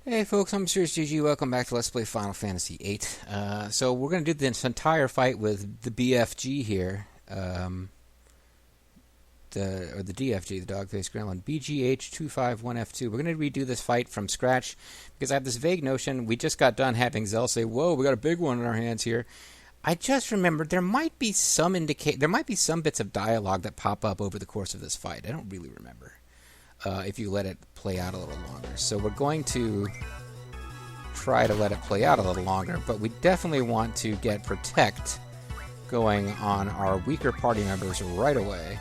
Hey folks, I'm Serious GG. Welcome back to Let's Play Final Fantasy VIII. So we're going to do this entire fight with the BFG here. The DFG, the Dog-Faced Gremlin. BGH251F2. We're going to redo this fight from scratch because I have this vague notion. We just got done having Zell say, "Whoa, we got a big one in our hands here." I just remembered there might be some bits of dialogue that pop up over the course of this fight. I don't really remember. If you let it play out a little longer. So we're going to try to let it play out a little longer, but we definitely want to get Protect going on our weaker party members right away.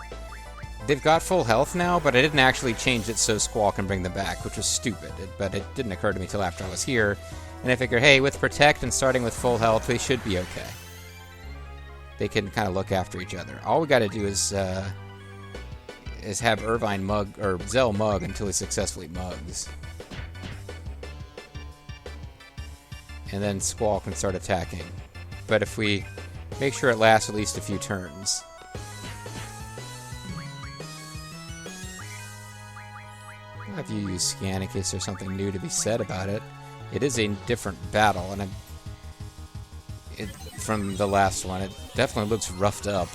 They've got full health now, but I didn't actually change it so Squall can bring them back, which was stupid, but it didn't occur to me till after I was here, and I figured, hey, with Protect and starting with full health, they should be okay. They can kind of look after each other. All we got to do is have Irvine mug, or Zell mug until he successfully mugs. And then Squall can start attacking. But if we make sure it lasts at least a few turns. I'll have you use Scan in case there's something new to be said about it. It is a different battle, and from the last one, it definitely looks roughed up.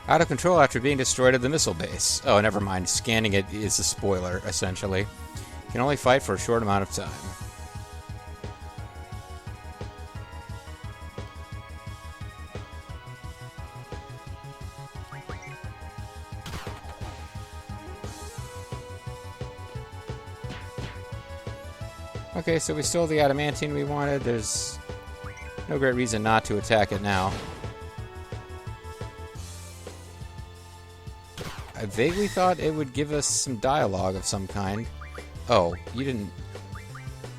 Out of control after being destroyed at the missile base. Oh, never mind. Scanning it is a spoiler, essentially. Can only fight for a short amount of time. Okay, so we stole the adamantine we wanted. There's no great reason not to attack it now. I vaguely thought it would give us some dialogue of some kind. Oh, you didn't...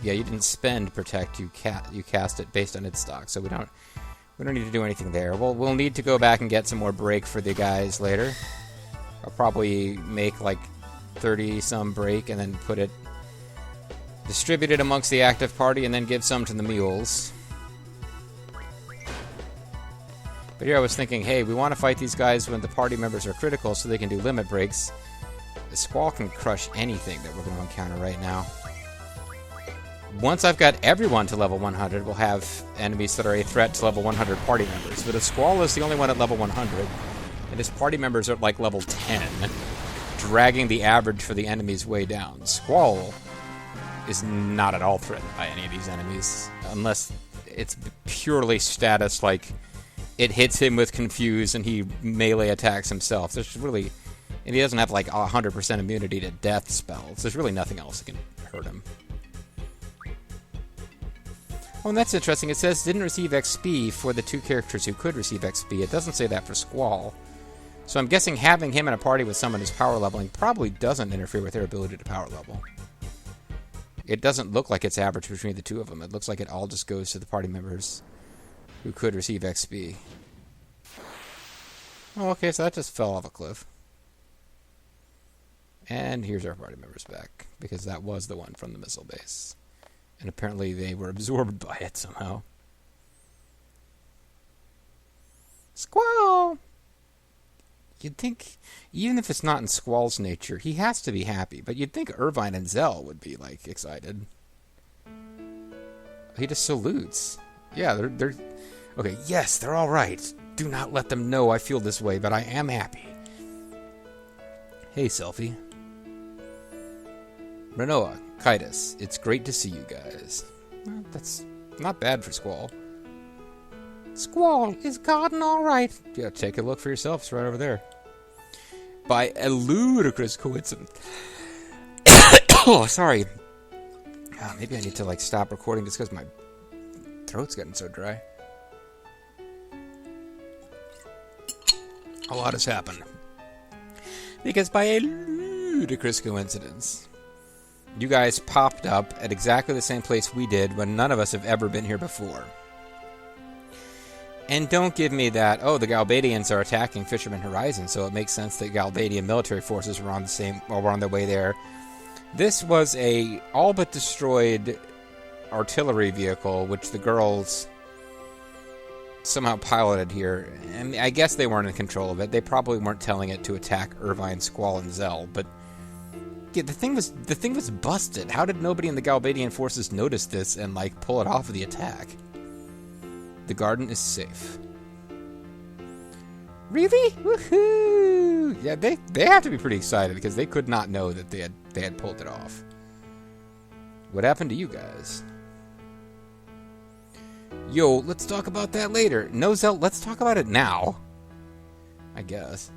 Yeah, you didn't spend Protect. You cast it based on its stock, so we don't need to do anything there. We'll need to go back and get some more break for the guys later. I'll probably make like 30-some break and then distribute it amongst the active party and then give some to the mules. But here I was thinking, hey, we want to fight these guys when the party members are critical so they can do limit breaks. The Squall can crush anything that we're going to encounter right now. Once I've got everyone to level 100, we'll have enemies that are a threat to level 100 party members. But if Squall is the only one at level 100, and his party members are at like level 10, dragging the average for the enemies way down. Squall is not at all threatened by any of these enemies, unless it's purely status, like it hits him with Confuse and he melee attacks himself. There's really... And he doesn't have like 100% immunity to death spells. There's really nothing else that can hurt him. Oh, and that's interesting. It says didn't receive XP for the two characters who could receive XP. It doesn't say that for Squall. So I'm guessing having him in a party with someone who's power leveling probably doesn't interfere with their ability to power level. It doesn't look like it's average between the two of them. It looks like it all just goes to the party members who could receive XP. Oh, okay, so that just fell off a cliff. And here's our party members back, because that was the one from the missile base. And apparently they were absorbed by it somehow. Squall! You'd think, even if it's not in Squall's nature, he has to be happy, but you'd think Irvine and Zell would be, like, excited. He just salutes. Yeah, they're... Okay, yes, they're all right. Do not let them know I feel this way, but I am happy. Hey, Selfie. Renoa, Kaitis, it's great to see you guys. Well, that's not bad for Squall. Squall, is Garden all right? Yeah, take a look for yourself. It's right over there. By a coincidence. Oh, sorry. Maybe I need to like stop recording just because my throat's getting so dry. A lot has happened. Because by a ludicrous coincidence, you guys popped up at exactly the same place we did when none of us have ever been here before. And don't give me that, oh, the Galbadians are attacking Fisherman Horizon, so it makes sense that Galbadian military forces were on their way there. This was a all but destroyed artillery vehicle, which the girls somehow piloted here. And I guess they weren't in control of it. They probably weren't telling it to attack Irvine, Squall, and Zell, but Yeah, the thing was busted. How did nobody in the Galbadian forces notice this and, like, pull it off of the attack? The garden is safe. Really? Woohoo! Yeah, they have to be pretty excited because they could not know that they had pulled it off. What happened to you guys? Yo, let's talk about that later. No, Zell, let's talk about it now. I guess.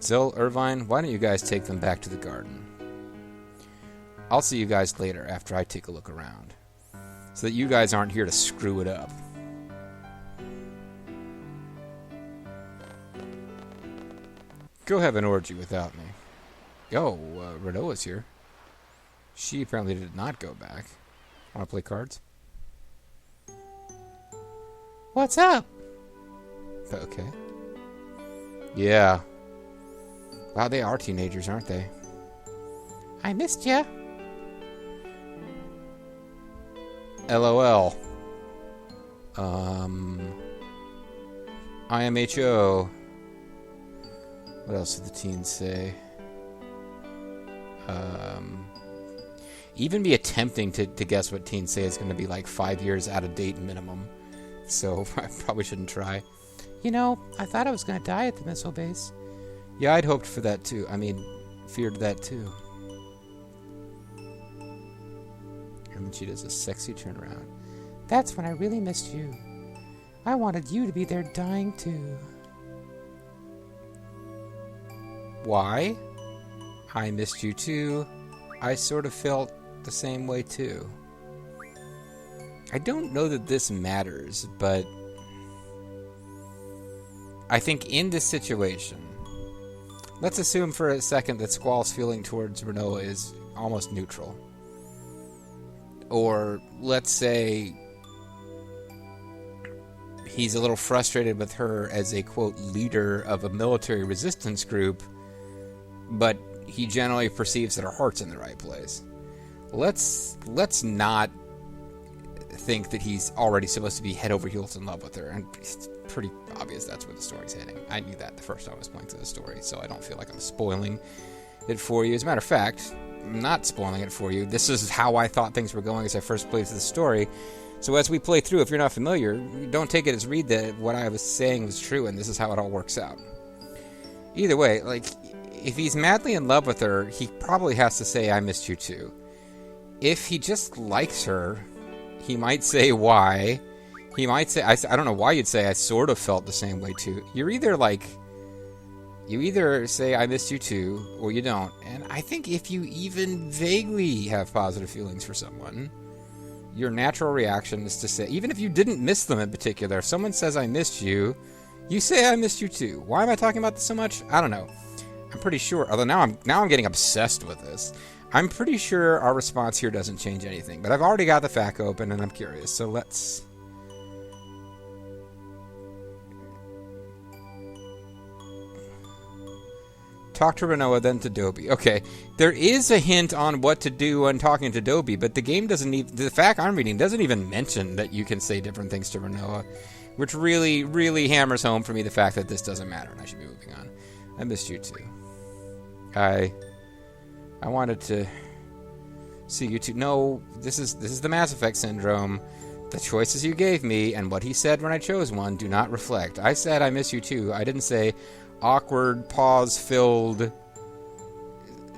Zell, Irvine, why don't you guys take them back to the garden? I'll see you guys later after I take a look around. So that you guys aren't here to screw it up. Go have an orgy without me. Oh, Renoa's here. She apparently did not go back. Want to play cards? What's up? Okay. Yeah. Wow, they are teenagers, aren't they? I missed ya. LOL. IMHO. What else did the teens say? Even me attempting to guess what teens say is going to be like 5 years out of date minimum. So I probably shouldn't try. You know, I thought I was going to die at the missile base. Yeah, I'd hoped for that too. I mean, feared that too. And then she does a sexy turnaround. That's when I really missed you. I wanted you to be there dying too. Why? I missed you too. I sort of felt the same way too. I don't know that this matters, but I think in this situation, let's assume for a second that Squall's feeling towards Renoa is almost neutral. Or let's say he's a little frustrated with her as a, quote, leader of a military resistance group, but he generally perceives that her heart's in the right place. Let's not think that he's already supposed to be head over heels in love with her, and it's pretty obvious that's where the story's heading. I knew that the first time I was playing through the story, so I don't feel like I'm spoiling it for you. As a matter of fact, I'm not spoiling it for you. This is how I thought things were going as I first played through the story. So as we play through, if you're not familiar, don't take it as read that what I was saying was true, and this is how it all works out. Either way, like, if he's madly in love with her, he probably has to say, I missed you too. If he just likes her, he might say why. He might say, I don't know why you'd say I sort of felt the same way too. You either say I missed you too, or you don't. And I think if you even vaguely have positive feelings for someone, your natural reaction is to say, even if you didn't miss them in particular, if someone says I missed you, you say I missed you too. Why am I talking about this so much? I don't know. I'm pretty sure, although now I'm getting obsessed with this. I'm pretty sure our response here doesn't change anything, but I've already got the FAQ open and I'm curious, so let's... Talk to Renoa, then to Dobie. Okay, there is a hint on what to do when talking to Dobie, but the game doesn't even... The FAQ I'm reading doesn't even mention that you can say different things to Renoa, which really, really hammers home for me the fact that this doesn't matter and I should be moving on. I missed you too. I wanted to see you too. No, this is the Mass Effect syndrome. The choices you gave me and what he said when I chose one do not reflect. I said I miss you too. I didn't say awkward, pause-filled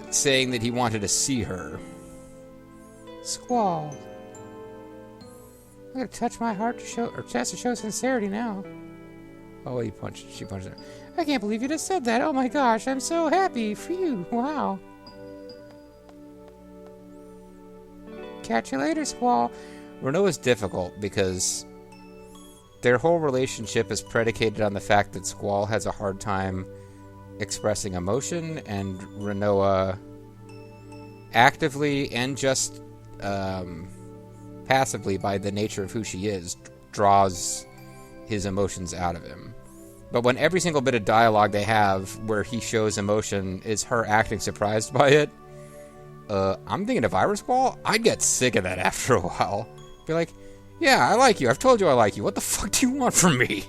saying that he wanted to see her. Squall. I'm gonna touch my heart to show, or chest to show sincerity now. Oh, she punched her. I can't believe you just said that. Oh my gosh, I'm so happy for you. Wow. Catch you later, Squall. Renoa is difficult because their whole relationship is predicated on the fact that Squall has a hard time expressing emotion, and Renoa actively and just passively, by the nature of who she is, draws his emotions out of him. But when every single bit of dialogue they have where he shows emotion is her acting surprised by it, I'm thinking if I were Squall, I'd get sick of that after a while. Be like, yeah, I like you. I've told you I like you. What the fuck do you want from me?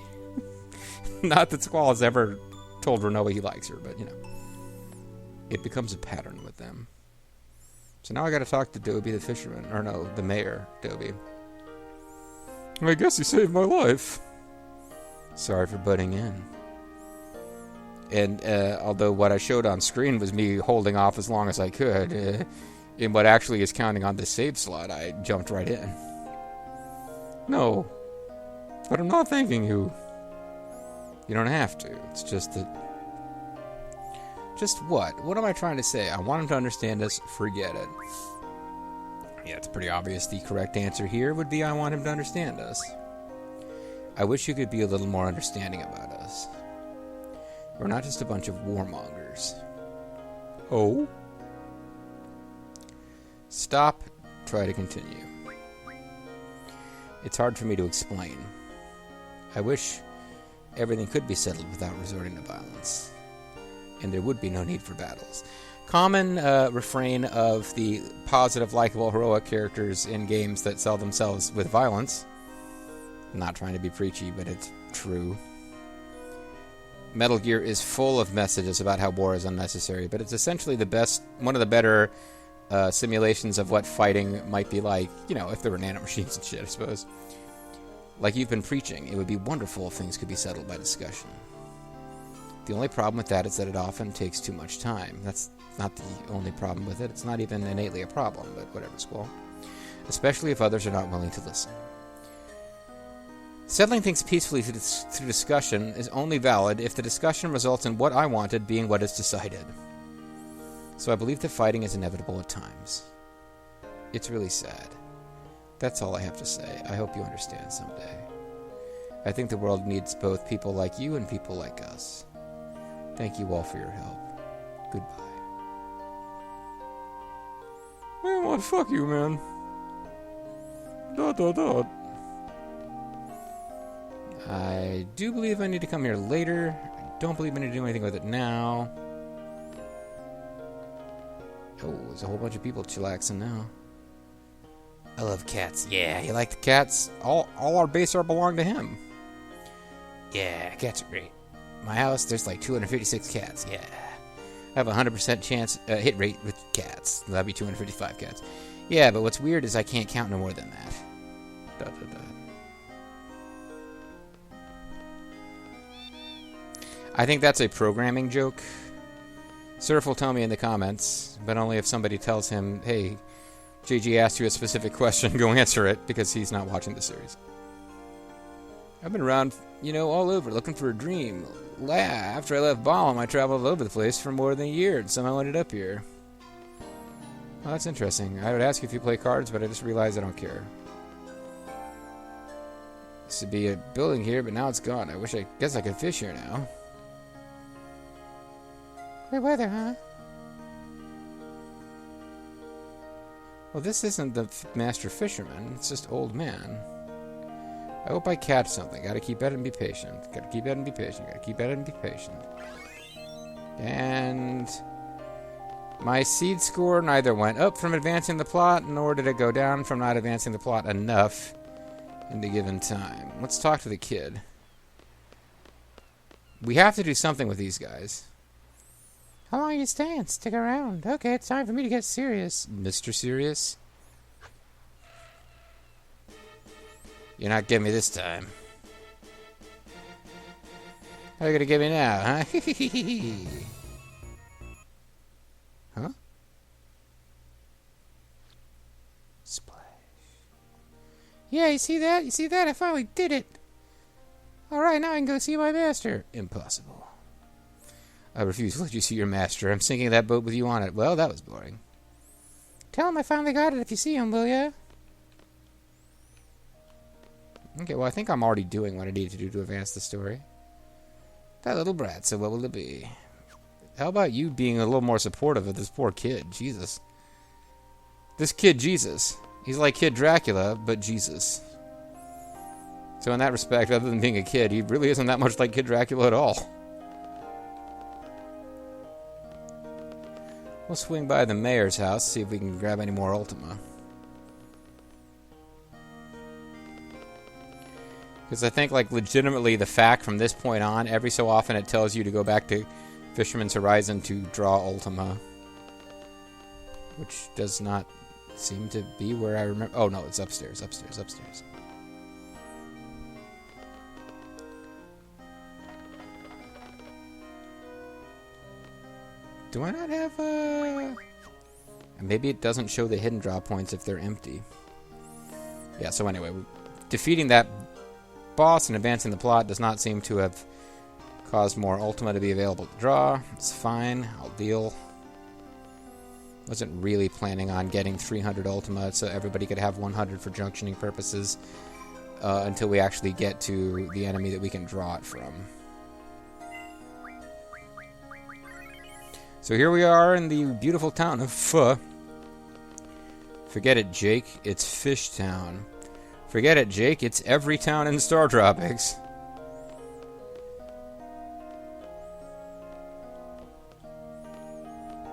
Not that Squall has ever told Renoa he likes her, but, you know. It becomes a pattern with them. So now I gotta talk to Dobie the fisherman. Or no, the mayor, Dobie. I guess he saved my life. Sorry for butting in. And although what I showed on screen was me holding off as long as I could, in what actually is counting on the save slot, I jumped right in. No. But I'm not thanking you. You don't have to. It's just that... Just what? What am I trying to say? I want him to understand us. Forget it. Yeah, it's pretty obvious the correct answer here would be I want him to understand us. I wish you could be a little more understanding about us. We're not just a bunch of warmongers. Oh? Stop. Try to continue. It's hard for me to explain. I wish everything could be settled without resorting to violence. And there would be no need for battles. Common refrain of the positive, likable, heroic characters in games that sell themselves with violence. I'm not trying to be preachy, but it's true. Metal Gear is full of messages about how war is unnecessary, but it's essentially one of the better simulations of what fighting might be like, you know, if there were nanomachines and shit, I suppose. Like you've been preaching, it would be wonderful if things could be settled by discussion. The only problem with that is that it often takes too much time. That's not the only problem with it. It's not even innately a problem, but whatever, Squall. Especially if others are not willing to listen. Settling things peacefully through discussion is only valid if the discussion results in what I wanted being what is decided. So I believe that fighting is inevitable at times. It's really sad. That's all I have to say. I hope you understand someday. I think the world needs both people like you and people like us. Thank you all for your help. Goodbye. Man, what? Fuck you, man. Dot. I do believe I need to come here later. I don't believe I need to do anything with it now. Oh, there's a whole bunch of people chillaxing now. I love cats. Yeah, you like the cats? All our base art belong to him. Yeah, cats are great. My house, there's like 256 cats. Yeah. I have a 100% chance hit rate with cats. That'd be 255 cats. Yeah, but what's weird is I can't count no more than that. I think that's a programming joke. Surf will tell me in the comments, but only if somebody tells him, hey, JG asked you a specific question, go answer it, because he's not watching the series. I've been around, all over, looking for a dream. After I left Balam, I traveled all over the place for more than a year, and somehow ended up here. Well, that's interesting. I would ask you if you play cards, but I just realized I don't care. Used to be a building here, but now it's gone. I guess I could fish here now. Great weather, huh? Well, this isn't the master fisherman. It's just old man. I hope I catch something. Gotta keep at it and be patient. Gotta keep at it and be patient. Gotta keep at it and be patient. And my seed score neither went up from advancing the plot, nor did it go down from not advancing the plot enough in the given time. Let's talk to the kid. We have to do something with these guys. How long are you staying? Stick around. Okay, it's time for me to get serious. Mr. Serious? You're not getting me this time. How are you gonna get me now, huh? Huh? Splash. Yeah, you see that? You see that? I finally did it! Alright, now I can go see my master. Impossible. I refuse to let you see your master. I'm sinking that boat with you on it. Well, that was boring. Tell him I finally got it if you see him, will ya? Okay, well, I think I'm already doing what I need to do to advance the story. That little brat, so what will it be? How about you being a little more supportive of this poor kid? Jesus. This kid, Jesus. He's like Kid Dracula, but Jesus. So in that respect, other than being a kid, he really isn't that much like Kid Dracula at all. We'll swing by the mayor's house, see if we can grab any more Ultima. Because I think, like, legitimately the fact from this point on, every so often it tells you to go back to Fisherman's Horizon to draw Ultima. Which does not seem to be where I remember. Oh, no, it's upstairs. Do I not have maybe it doesn't show the hidden draw points if they're empty. Yeah, so anyway, defeating that boss and advancing the plot does not seem to have caused more Ultima to be available to draw. It's fine. I'll deal. Wasn't really planning on getting 300 Ultima so everybody could have 100 for junctioning purposes until we actually get to the enemy that we can draw it from. So here we are in the beautiful town of Pho. Forget it, Jake. It's Fish Town. Forget it, Jake. It's every town in Star Tropics.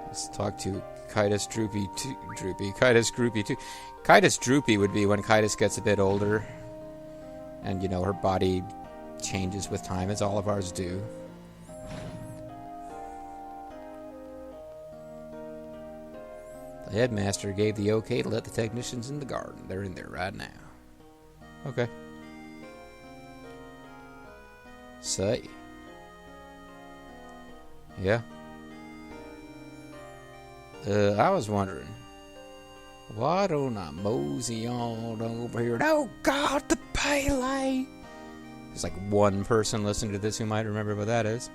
Let's talk to Kitus Droopy. Kitus Droopy too. Kitus Droopy would be when Kitus gets a bit older. And, you know, her body changes with time, as all of ours do. The headmaster gave the okay to let the technicians in the garden. They're in there right now. Okay. Say. Yeah. I was wondering, why don't I mosey on over here? Oh God, the Pele! There's like one person listening to this who might remember what that is.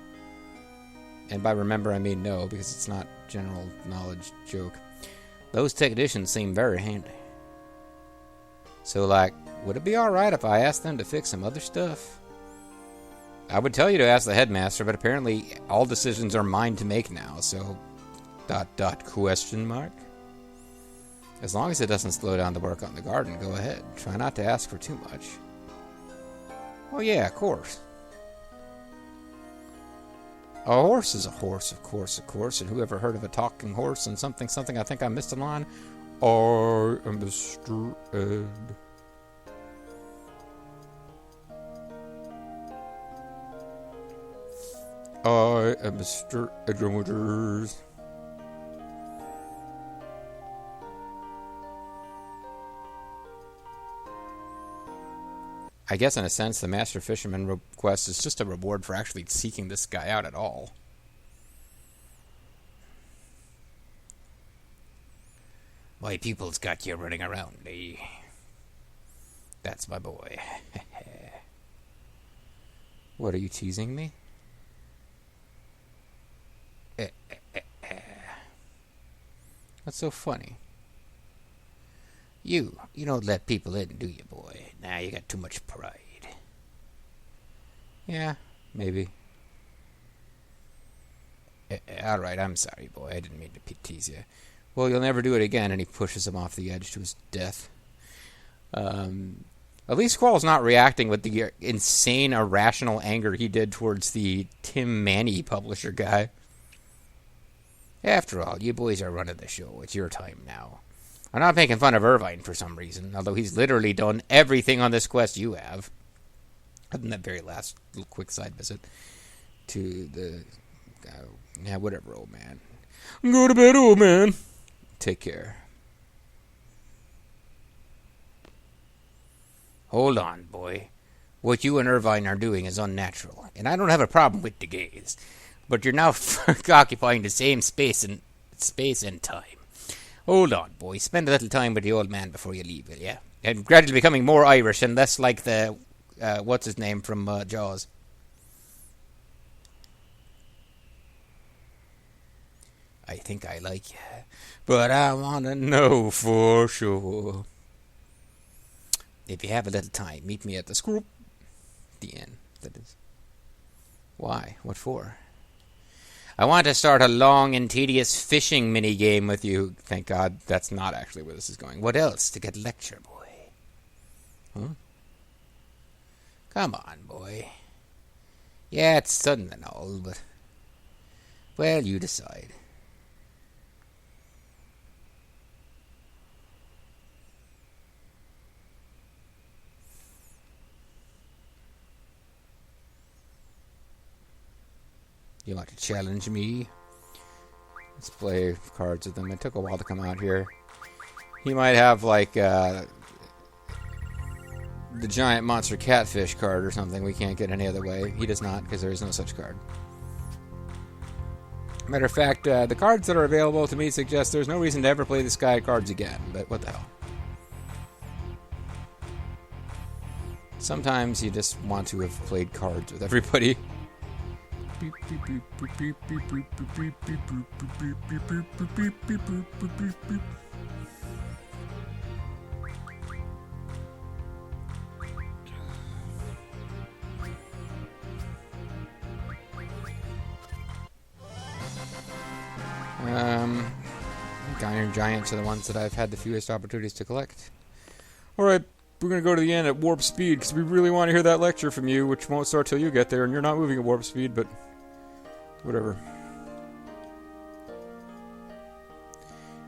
And by remember, I mean no, because it's not general knowledge joke. Those technicians seem very handy. So, like, would it be alright if I asked them to fix some other stuff? I would tell you to ask the headmaster, but apparently all decisions are mine to make now, so... ... question mark? As long as it doesn't slow down the work on the garden, go ahead. Try not to ask for too much. Oh yeah, of course. A horse is a horse, of course, and whoever heard of a talking horse and something, I think I missed a line. I am Mr. Ed. I am Mr. Edgewooders. I guess in a sense the Master Fisherman request is just a reward for actually seeking this guy out at all. My pupil's got you running around, eh? That's my boy. What, are you teasing me? What's so funny? You don't let people in, do you, boy? Nah, you got too much pride. Yeah, maybe. Alright, I'm sorry, boy. I didn't mean to tease you. Well, you'll never do it again, and he pushes him off the edge to his death. At least Squall's not reacting with the insane, irrational anger he did towards the Tim Manny publisher guy. After all, you boys are running the show. It's your time now. I'm not making fun of Irvine for some reason, although he's literally done everything on this quest you have. Other than that very last little quick side visit to the... yeah, whatever, old man. Go to bed, old man. Take care. Hold on, boy. What you and Irvine are doing is unnatural, and I don't have a problem with the gays. But you're now occupying the same space and time. Hold on, boy. Spend a little time with the old man before you leave, will ya? And gradually becoming more Irish and less like the... what's his name from Jaws? I think I like you, but I want to know for sure. If you have a little time, meet me at the school. The inn, that is. Why? What for? I want to start a long and tedious fishing mini-game with you. Thank God that's not actually where this is going. What else to get lecture, boy? Huh? Come on, boy. Yeah, it's sudden and all, but... well, you decide. want to challenge me? Let's play cards with him. It took a while to come out here. He might have, like, the giant monster catfish card or something we can't get any other way. He does not, because there is no such card. Matter of fact, the cards that are available to me suggest there's no reason to ever play this guy cards again, but what the hell. Sometimes you just want to have played cards with everybody. Iron Giants are the ones that I've had the fewest opportunities to collect. Alright, we're going to go to the end at warp speed, because we really want to hear that lecture from you, which won't start till you get there, and you're not moving at warp speed, but whatever.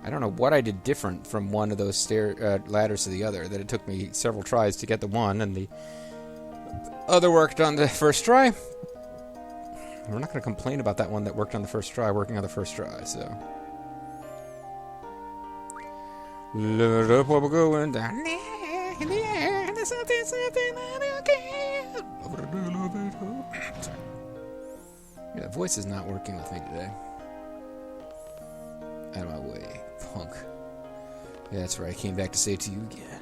I don't know what I did different from one of those ladders to the other, that it took me several tries to get the one, and the other worked on the first try. We're not going to complain about that one that worked on the first try, working on the first try, so... Load up while we're going down there in the air, and there's something that I can't. Yeah, the voice is not working with me today. Out of my way, punk. Yeah, that's right, I came back to say it to you again.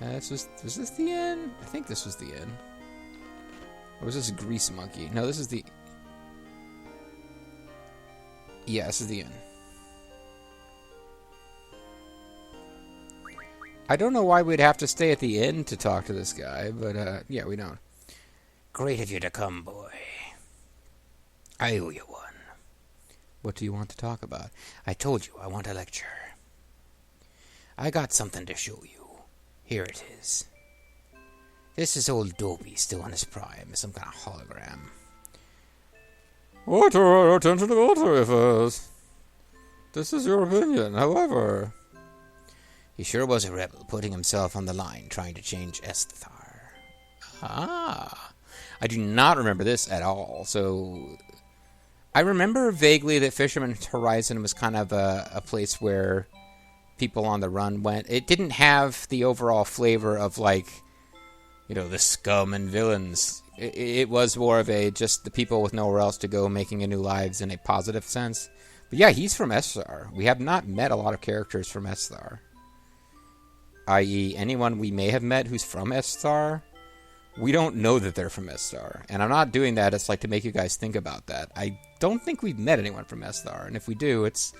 Was this the end? I think this was the end. Or was this a grease monkey? No, this is the... Yeah, this is the end. I don't know why we'd have to stay at the end to talk to this guy, but, yeah, we don't. Great of you to come, boy. I owe you one. What do you want to talk about? I told you I want a lecture. I got something to show you. Here it is. This is old Dobie still in his prime, some kind of hologram. What are our attention to military affairs? This is your opinion, however... He sure was a rebel, putting himself on the line, trying to change Esthar. Ah. I do not remember this at all, so... I remember vaguely that Fisherman's Horizon was kind of a place where people on the run went. It didn't have the overall flavor of, like, you know, the scum and villains. It was more of a just the people with nowhere else to go making a new lives in a positive sense. But yeah, he's from Esthar. We have not met a lot of characters from Esthar. I.e., anyone we may have met who's from Esthar, we don't know that they're from Esthar. And I'm not doing that, it's like to make you guys think about that. I don't think we've met anyone from Esthar, and if we do, it's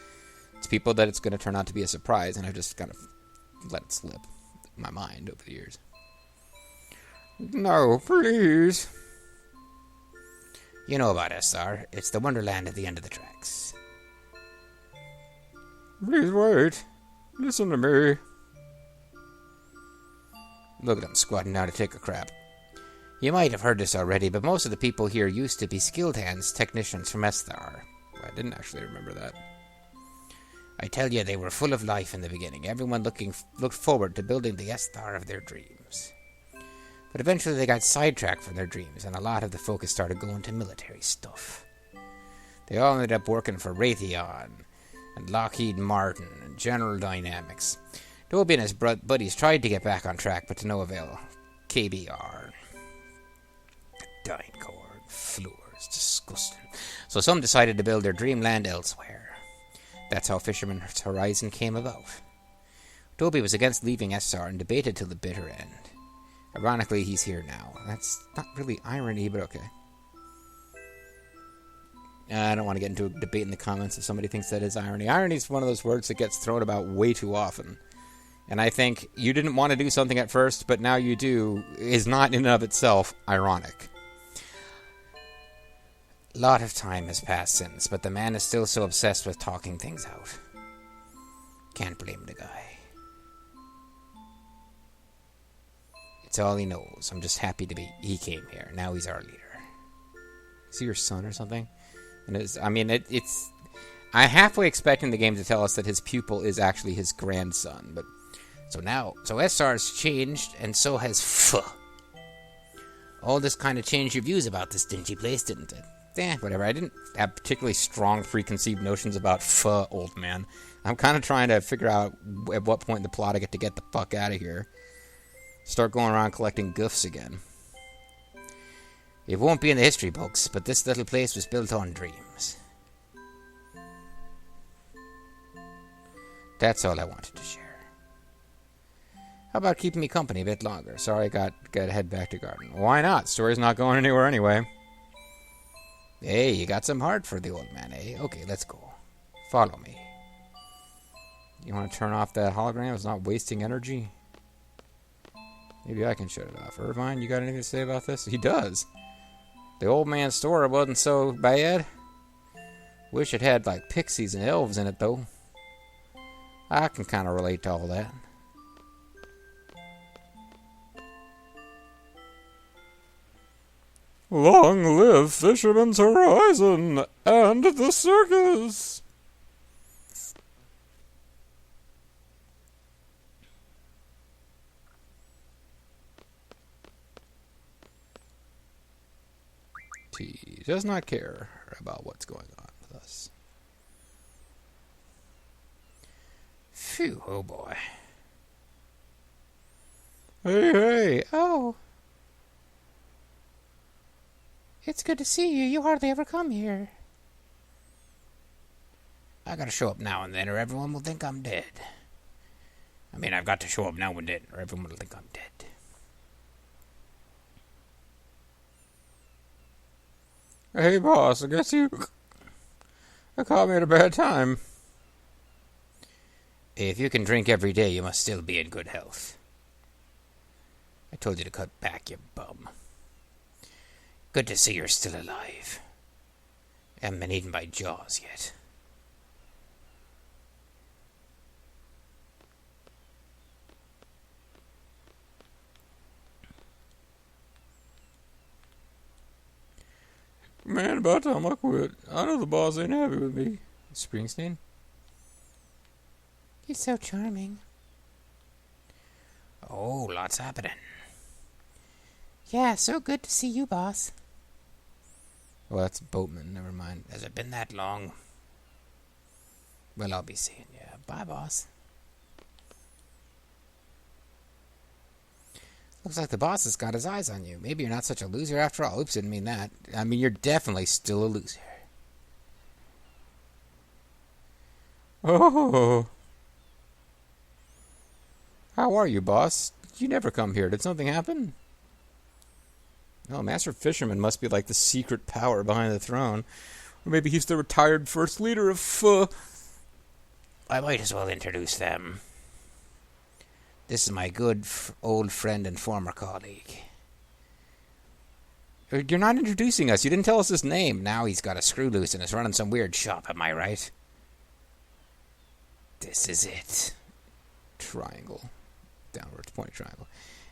people that it's going to turn out to be a surprise, and I've just kind of let it slip in my mind over the years. No, please. You know about Esthar. It's the wonderland at the end of the tracks. Please wait. Listen to me. Look at him squatting down to take a crap. You might have heard this already, but most of the people here used to be skilled hands technicians from Esthar. Well, I didn't actually remember that. I tell you, they were full of life in the beginning. Everyone looked forward to building the Esthar of their dreams. But eventually they got sidetracked from their dreams, and a lot of the focus started going to military stuff. They all ended up working for Raytheon, and Lockheed Martin, and General Dynamics. Dobie and his buddies tried to get back on track, but to no avail. KBR. DynCorp. Floors. Disgusting. So some decided to build their dreamland elsewhere. That's how Fisherman's Horizon came about. Dobie was against leaving Esthar and debated till the bitter end. Ironically, he's here now. That's not really irony, but okay. I don't want to get into a debate in the comments if somebody thinks that is irony. Irony is one of those words that gets thrown about way too often. And I think you didn't want to do something at first, but now you do, is not in and of itself ironic. A lot of time has passed since, but the man is still so obsessed with talking things out. Can't blame the guy. It's all he knows. I'm just happy to be... He came here. Now he's our leader. Is he your son or something? And it's... I'm halfway expecting the game to tell us that his pupil is actually his grandson, but... So Esthar's changed, and so has All this kind of changed your views about this dingy place, didn't it? Whatever. I didn't have particularly strong preconceived notions about pho, old man. I'm kind of trying to figure out at what point in the plot I get to get the fuck out of here. Start going around collecting goofs again. It won't be in the history books, but this little place was built on dreams. That's all I wanted to share. How about keeping me company a bit longer? Sorry I got to head back to garden. Why not? Story's not going anywhere anyway. Hey, you got some heart for the old man, eh? Okay, let's go. Follow me. You want to turn off that hologram? It's not wasting energy? Maybe I can shut it off. Irvine, you got anything to say about this? He does. The old man's story wasn't so bad. Wish it had, like, pixies and elves in it, though. I can kind of relate to all that. Long live Fisherman's Horizon and the circus! He does not care about what's going on with us. Phew, oh boy. Hey! Oh! It's good to see you. You hardly ever come here. I gotta show up now and then, or everyone will think I'm dead. I mean, I've got to show up now and then, or everyone will think I'm dead. Hey, boss, I guess you caught me at a bad time. If you can drink every day, you must still be in good health. I told you to cut back, you bum. Good to see you're still alive. Haven't been eaten by jaws yet. Man, about time I quit. I know the boss ain't happy with me. Springsteen? He's so charming. Oh, lots happening. Yeah, so good to see you, boss. Well, that's Boatman. Never mind. Has it been that long? Well, I'll be seeing you. Bye, boss. Looks like the boss has got his eyes on you. Maybe you're not such a loser after all. Oops, didn't mean that. I mean, you're definitely still a loser. Oh. How are you, boss? You never come here. Did something happen? Oh, Master Fisherman must be like the secret power behind the throne. Or maybe he's the retired first leader of Pho. I might as well introduce them. This is my good old friend and former colleague. You're not introducing us. You didn't tell us his name. Now he's got a screw loose and is running some weird shop, am I right? This is it. Triangle. Downwards point triangle.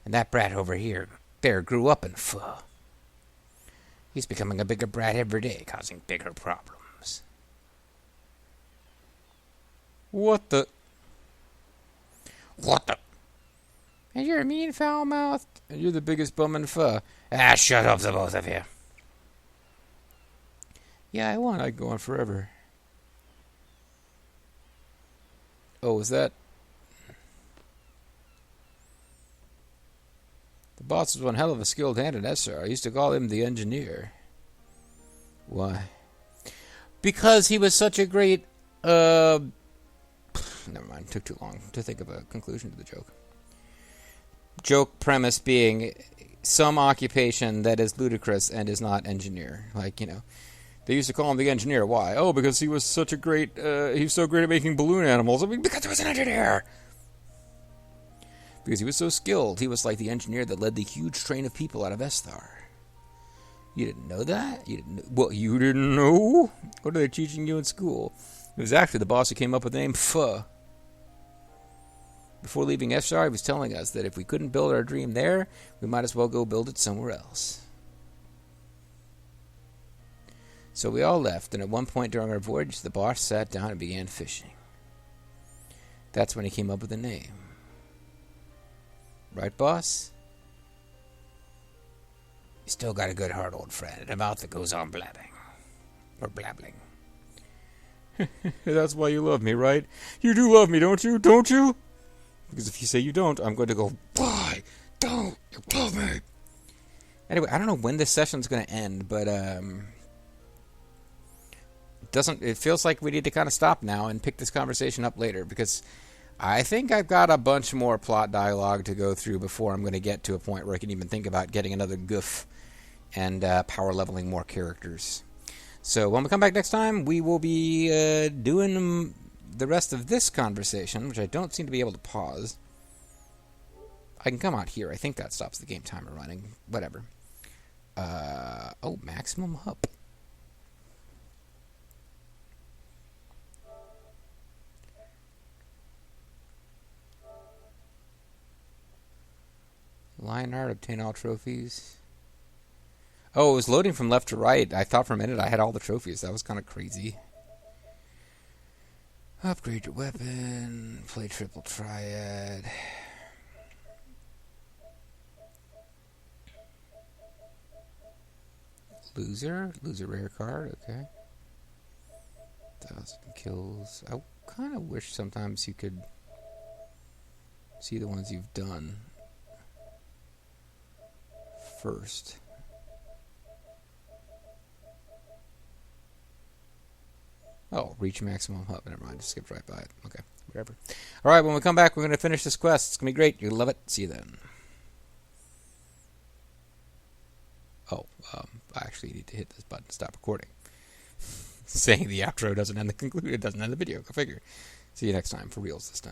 And that brat over here, there, grew up in Pho. He's becoming a bigger brat every day, causing bigger problems. What the? What the? And you're a mean, foul-mouthed, and you're the biggest bum in Pho. Ah, shut up, the both of you. Yeah, I won. I can go on forever. Oh, is that? The boss was one hell of a skilled hand at SR. I used to call him the engineer. Why? Because he was such a great, never mind, it took too long to think of a conclusion to the joke. Joke premise being some occupation that is ludicrous and is not engineer. Like, you know, they used to call him the engineer. Why? Oh, because he was such a great, he was so great at making balloon animals. I mean, because he was an engineer! Because he was so skilled, he was like the engineer that led the huge train of people out of Esthar. You didn't know that? You didn't know? Well, you didn't know? What are they teaching you in school? It was actually the boss who came up with the name Pho. Before leaving Esthar, he was telling us that if we couldn't build our dream there, we might as well go build it somewhere else. So we all left, and at one point during our voyage, the boss sat down and began fishing. That's when he came up with the name. Right, boss? You still got a good heart, old friend, and a mouth that goes on blabbing. Or blabbling. That's why you love me, right? You do love me, don't you? Don't you? Because if you say you don't, I'm going to go, why? Don't you love me? Anyway, I don't know when this session's going to end, but it feels like we need to kind of stop now and pick this conversation up later, because I think I've got a bunch more plot dialogue to go through before I'm going to get to a point where I can even think about getting another goof and power leveling more characters. So when we come back next time, we will be doing the rest of this conversation, which I don't seem to be able to pause. I can come out here. I think that stops the game timer running. Whatever. Maximum up. Line art, obtain all trophies. Oh, it was loading from left to right. I thought for a minute I had all the trophies. That was kind of crazy. Upgrade your weapon. Play triple triad. Loser? Lose a rare card, okay. 1,000 kills. I kind of wish sometimes you could see the ones you've done first. Oh, reach maximum hub. Never mind, just skipped right by it. Okay, whatever. Alright, when we come back, we're going to finish this quest. It's going to be great. You'll love it. See you then. I actually need to hit this button to stop recording. Saying the outro doesn't end the conclusion. It doesn't end the video. Go figure. See you next time. For reals this time.